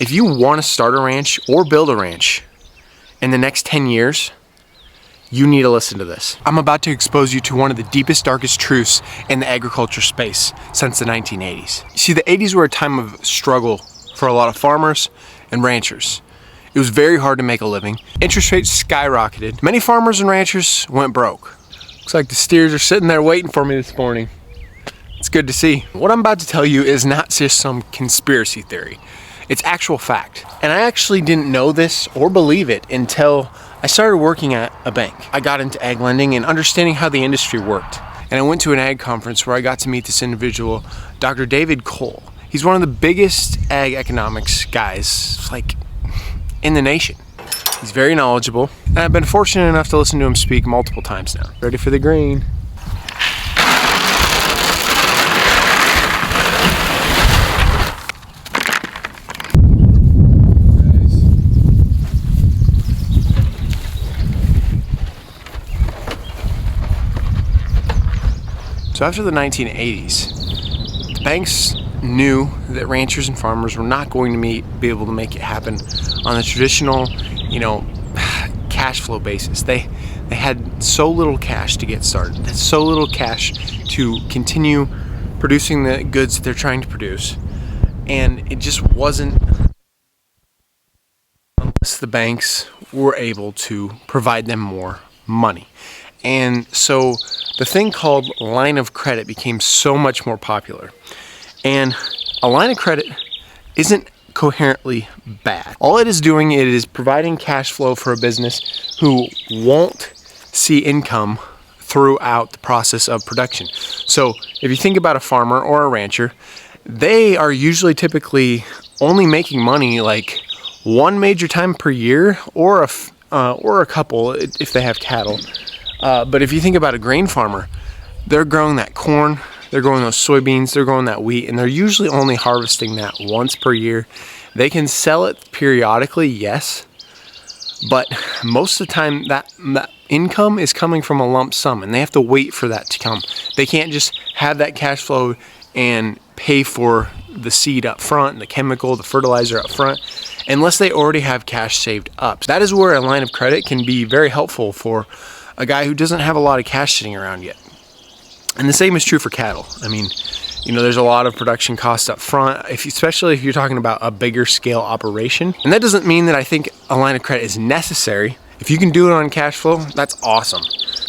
If you want to start a ranch or build a ranch in the next 10 years, you need to listen to this. I'm about to expose you to one of the deepest, darkest truths in the agriculture space since the 1980s. You see, the 80s were a time of struggle for a lot of farmers and ranchers. It was very hard to make a living. Interest rates skyrocketed. Many farmers and ranchers went broke. Looks like the steers are sitting there waiting for me this morning. It's good to see. What I'm about to tell you is not just some conspiracy theory. It's actual fact. And I actually didn't know this or believe it until I started working at a bank. I got into ag lending and understanding how the industry worked. And I went to an ag conference where I got to meet this individual, Dr. David Cole. He's one of the biggest ag economics guys, like, in the nation. He's very knowledgeable. And I've been fortunate enough to listen to him speak multiple times now. Ready for the green. So after the 1980s, the banks knew that ranchers and farmers were not going to be able to make it happen on the traditional, cash flow basis. They had so little cash to get started, so little cash to continue producing the goods that they're trying to produce, and it just wasn't unless the banks were able to provide them more money. And so the thing called line of credit became so much more popular. And a line of credit isn't coherently bad. All it is doing, it is providing cash flow for a business who won't see income throughout the process of production. So if you think about a farmer or a rancher, they are usually typically only making money like one major time per year, or a couple if they have cattle. But if you think about a grain farmer, they're growing that corn, they're growing those soybeans, they're growing that wheat, and they're usually only harvesting that once per year. They can sell it periodically, yes, but most of the time that income is coming from a lump sum, and they have to wait for that to come. They can't just have that cash flow and pay for the seed up front, the chemical, the fertilizer up front, unless they already have cash saved up. That is where a line of credit can be very helpful for a guy who doesn't have a lot of cash sitting around yet. And the same is true for cattle. I mean, there's a lot of production costs up front, especially if you're talking about a bigger scale operation. And that doesn't mean that I think a line of credit is necessary. If you can do it on cash flow, that's awesome.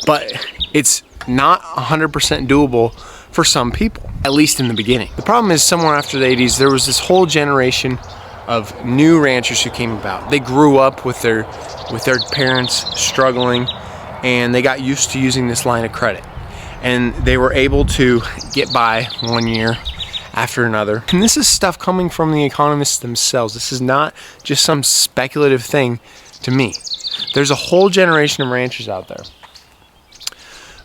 But it's not 100% doable for some people, at least in the beginning. The problem is somewhere after the 80s, there was this whole generation of new ranchers who came about. They grew up with their parents struggling, and they got used to using this line of credit. And they were able to get by one year after another. And this is stuff coming from the economists themselves. This is not just some speculative thing to me. There's a whole generation of ranchers out there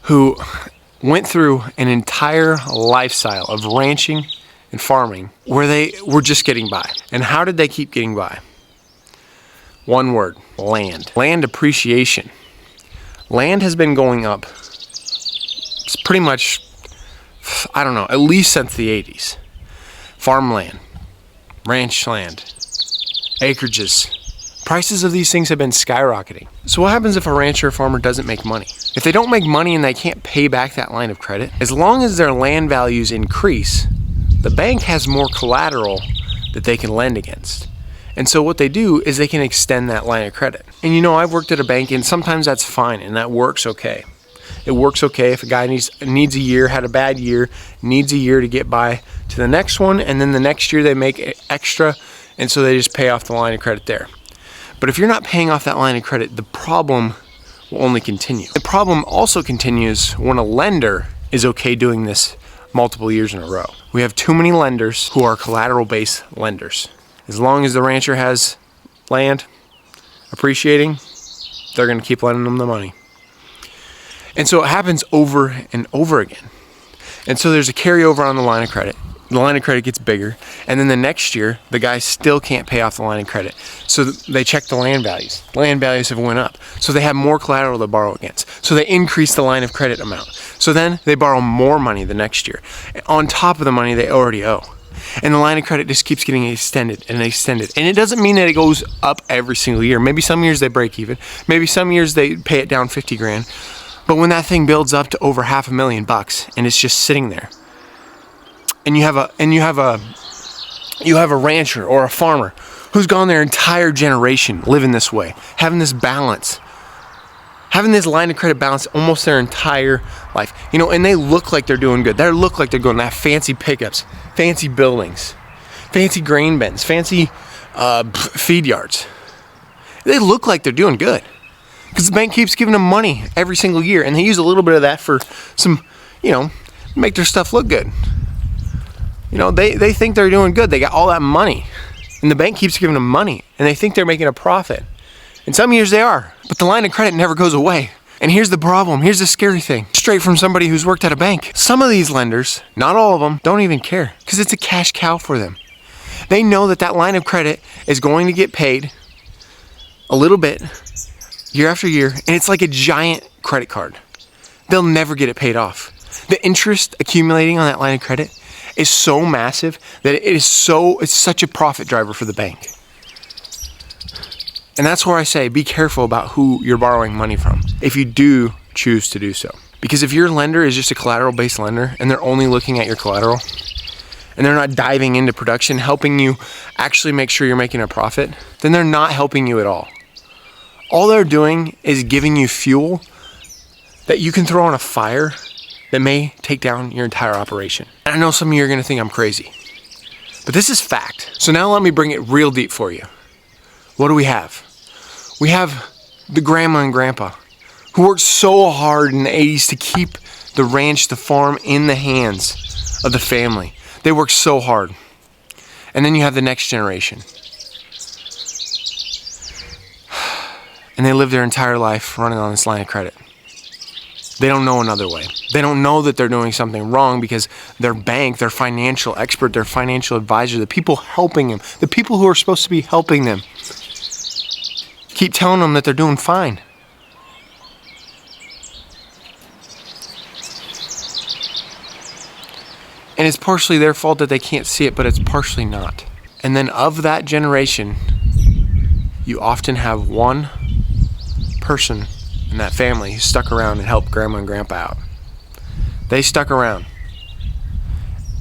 who went through an entire lifestyle of ranching and farming where they were just getting by. And how did they keep getting by? One word: land. Land appreciation. Land has been going up pretty much, at least since the 80s. Farmland, ranch land, acreages. Prices of these things have been skyrocketing. So what happens if a rancher or farmer doesn't make money? If they don't make money and they can't pay back that line of credit, as long as their land values increase, the bank has more collateral that they can lend against. And so what they do is they can extend that line of credit. And I've worked at a bank, and sometimes that's fine, and that works okay. It works okay if a guy needs a year, had a bad year, needs a year to get by to the next one, and then the next year they make extra, and so they just pay off the line of credit there. But if you're not paying off that line of credit, the problem will only continue. The problem also continues when a lender is okay doing this multiple years in a row. We have too many lenders who are collateral-based lenders. As long as the rancher has land appreciating, they're going to keep lending them the money. And so it happens over and over again. And so there's a carryover on the line of credit. The line of credit gets bigger, and then the next year, the guy still can't pay off the line of credit. So they check the land values. Land values have went up. So they have more collateral to borrow against. So they increase the line of credit amount. So then they borrow more money the next year, on top of the money they already owe. And the line of credit just keeps getting extended and extended. And it doesn't mean that it goes up every single year. Maybe some years they break even. Maybe some years they pay it down 50 grand. But when that thing builds up to over $500,000 and it's just sitting there, and you have a rancher or a farmer who's gone their entire generation living this way, having this balance, having this line of credit balance almost their entire life, and they look like they're doing good. They look like they're going to have fancy pickups, fancy buildings, fancy grain bins, fancy feed yards. They look like they're doing good because the bank keeps giving them money every single year, and they use a little bit of that for some, make their stuff look good. They think they're doing good. They got all that money, and the bank keeps giving them money, and they think they're making a profit. And some years they are, but the line of credit never goes away. And here's the problem. Here's the scary thing. Straight from somebody who's worked at a bank. Some of these lenders, not all of them, don't even care because it's a cash cow for them. They know that line of credit is going to get paid a little bit year after year, and it's like a giant credit card. They'll never get it paid off. The interest accumulating on that line of credit is so massive that it's such a profit driver for the bank. And that's where I say be careful about who you're borrowing money from if you do choose to do so. Because if your lender is just a collateral-based lender and they're only looking at your collateral and they're not diving into production, helping you actually make sure you're making a profit, then they're not helping you at all. All they're doing is giving you fuel that you can throw on a fire that may take down your entire operation. And I know some of you are going to think I'm crazy, but this is fact. So now let me bring it real deep for you. What do we have? We have the grandma and grandpa who worked so hard in the 80s to keep the ranch, the farm in the hands of the family. They worked so hard. And then you have the next generation. And they live their entire life running on this line of credit. They don't know another way. They don't know that they're doing something wrong because their bank, their financial expert, their financial advisor, the people helping them, the people who are supposed to be helping them, keep telling them that they're doing fine. And it's partially their fault that they can't see it, but it's partially not. And then of that generation, you often have one person in that family who stuck around and helped grandma and grandpa out. They stuck around.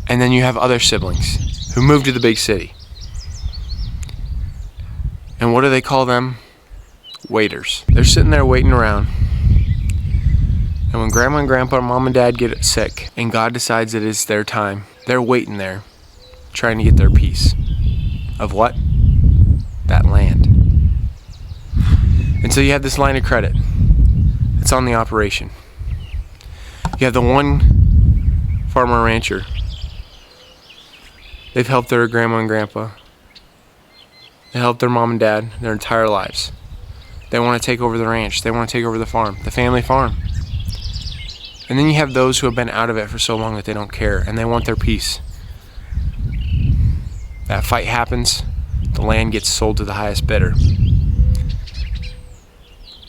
And then you have other siblings who moved to the big city. And what do they call them? Waiters. They're sitting there waiting around. And when grandma and grandpa, mom and dad get sick and God decides that it's their time, they're waiting there trying to get their piece of what? That land. And so you have this line of credit. It's on the operation. You have the one farmer rancher. They've helped their grandma and grandpa. They helped their mom and dad their entire lives. They want to take over the ranch. They want to take over the farm, the family farm. And then you have those who have been out of it for so long that they don't care and they want their piece. That fight happens. The land gets sold to the highest bidder.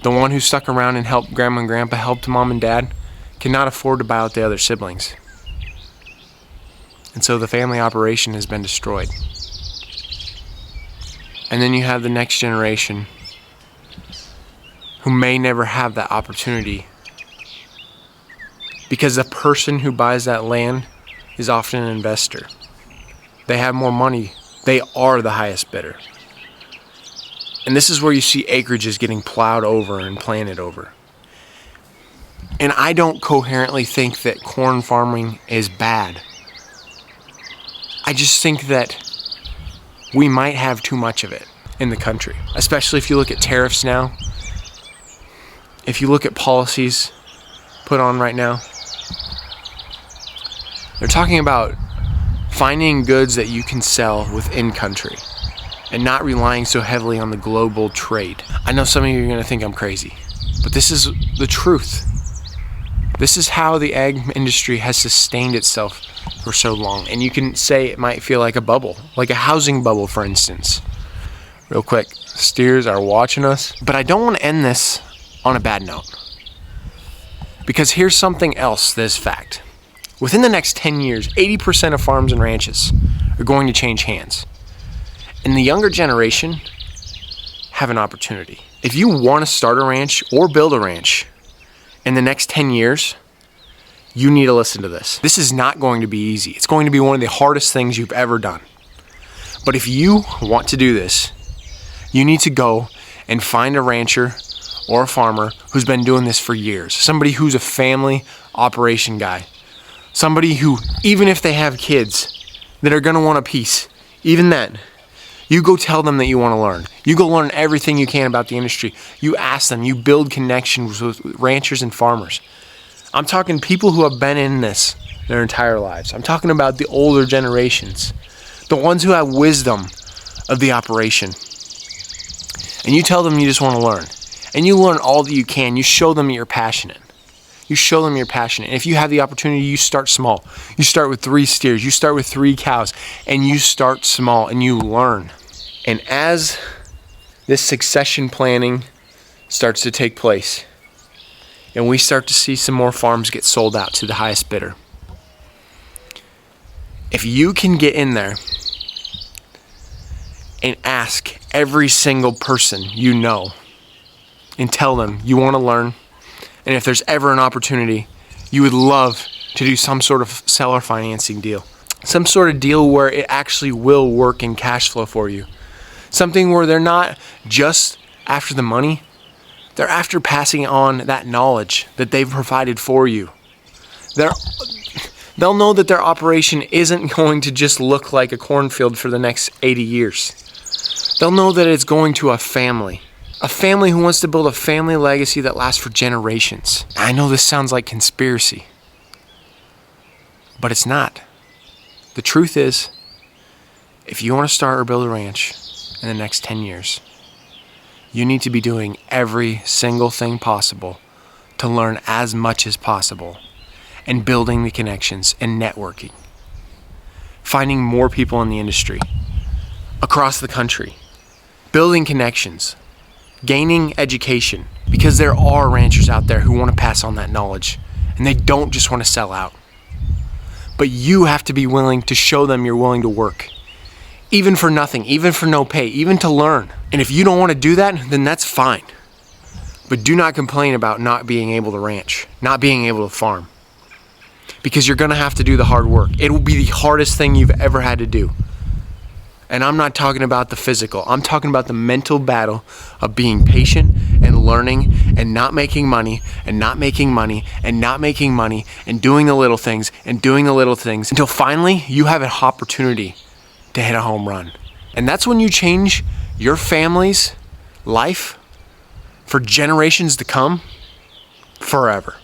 The one who stuck around and helped grandma and grandpa, helped mom and dad, cannot afford to buy out the other siblings. And so the family operation has been destroyed. And then you have the next generation who may never have that opportunity because the person who buys that land is often an investor. They have more money. They are the highest bidder. And this is where you see acreages getting plowed over and planted over. And I don't coherently think that corn farming is bad. I just think that we might have too much of it in the country, especially if you look at tariffs now. If you look at policies put on right now, they're talking about finding goods that you can sell within country and not relying so heavily on the global trade. I know some of you are going to think I'm crazy, but this is the truth. This is how the ag industry has sustained itself for so long. And you can say it might feel like a bubble, like a housing bubble, for instance. Real quick, steers are watching us. But I don't want to end this on a bad note. Because here's something else that is fact. Within the next 10 years, 80% of farms and ranches are going to change hands. And the younger generation have an opportunity. If you want to start a ranch or build a ranch in the next 10 years, you need to listen to this. This is not going to be easy. It's going to be one of the hardest things you've ever done. But if you want to do this, you need to go and find a rancher or a farmer who's been doing this for years. Somebody who's a family operation guy. Somebody who, even if they have kids that are gonna want a piece, even then, you go tell them that you wanna learn. You go learn everything you can about the industry. You ask them, you build connections with ranchers and farmers. I'm talking people who have been in this their entire lives. I'm talking about the older generations, the ones who have wisdom of the operation. And you tell them you just want to learn. And you learn all that you can. You show them you're passionate. You show them you're passionate. And if you have the opportunity, you start small. You start with 3 steers. You start with 3 cows. And you start small and you learn. And as this succession planning starts to take place, and we start to see some more farms get sold out to the highest bidder, if you can get in there and ask every single person you know and tell them you want to learn, and if there's ever an opportunity, you would love to do some sort of seller financing deal. Some sort of deal where it actually will work in cash flow for you. Something where they're not just after the money, they're after passing on that knowledge that they've provided for you. They'll know that their operation isn't going to just look like a cornfield for the next 80 years. They'll know that it's going to a family who wants to build a family legacy that lasts for generations. I know this sounds like conspiracy, but it's not. The truth is, if you want to start or build a ranch in the next 10 years, you need to be doing every single thing possible to learn as much as possible and building the connections and networking. Finding more people in the industry across the country, building connections, gaining education, because there are ranchers out there who want to pass on that knowledge and they don't just want to sell out. But you have to be willing to show them you're willing to work. Even for nothing, even for no pay, even to learn. And if you don't want to do that, then that's fine. But do not complain about not being able to ranch, not being able to farm. Because you're going to have to do the hard work. It will be the hardest thing you've ever had to do. And I'm not talking about the physical. I'm talking about the mental battle of being patient and learning and not making money and not making money and not making money and doing the little things and doing the little things until finally you have an opportunity to hit a home run. And that's when you change your family's life for generations to come forever.